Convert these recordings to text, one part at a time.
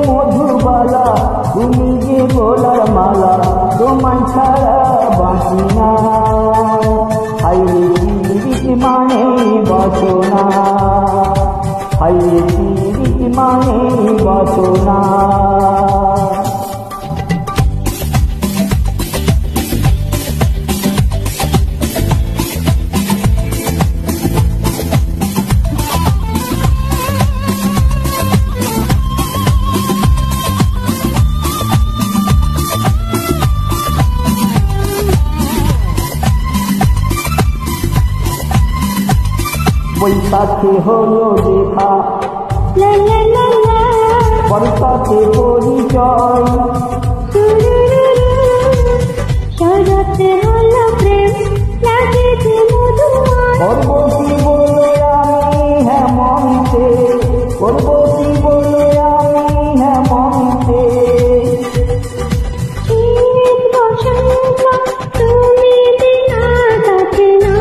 মধুবালা তুমি যে গোলার মালা তোমায় ছাড়া বাঁচি না হাইরে পীড়িত মানে বাসনা হাইরে পীড়িত মানে বাসনা বৈশাখে হলো দেখা বর্ষাতে পরিচয় শরতে হলো প্রেম লাগেছে মধুময় করব কি বলে আমি হেমন্তে করব কি বলে আমি হেমন্তে শীত বসন্ত তুমি বিনা থাকে না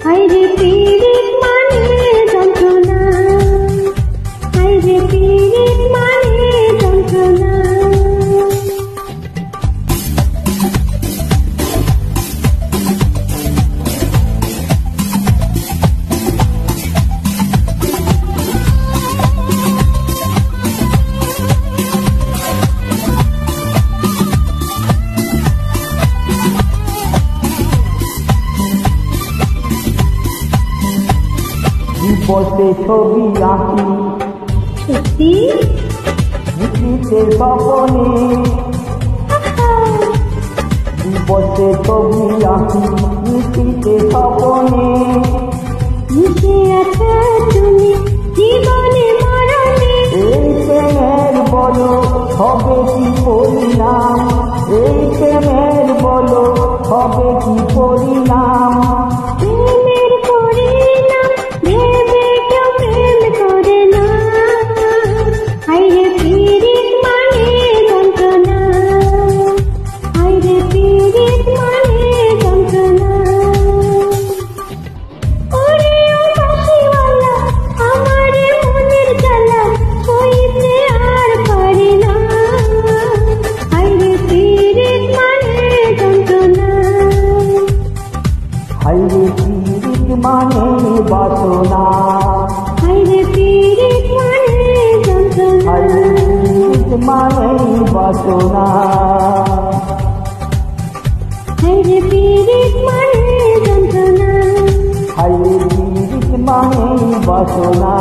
হাইরে পীড়িত মানে যন্ত্রণা হাইরে পীড়িত মানে যন্ত্রণা বসে ছবি আঁকি সত্যি মিশিতে স্বপনে বসে ছবি আঁকি মিশিতে স্বপনে মিশে আছো তুমি জীবনে মরণে এই প্রেমের বলো হবে কি পরিণাম এই প্রেমের বলো হবে কি পরিণাম প্রেমের পরিণাম ভেবে কেউ প্রেম করে না হাইরে পীড়িত মানে যন্ত্রণা হাইরে পীড়িত মানে যন্ত্রণা ওরে ও বাঁশিওয়ালা আমার মনের জ্বালা সইতে আর পারি না হাইরে পীড়িত মানে যন্ত্রণা হাইরে পীড়িত মানে বাসনা হাইরে পীড়িত মানে যন্ত্রণা হাইরে পীড়িত মানে বাসনা হাইরে পীড়িত মানে যন্ত্রণা হাইরে পীড়িত মানে বাসনা।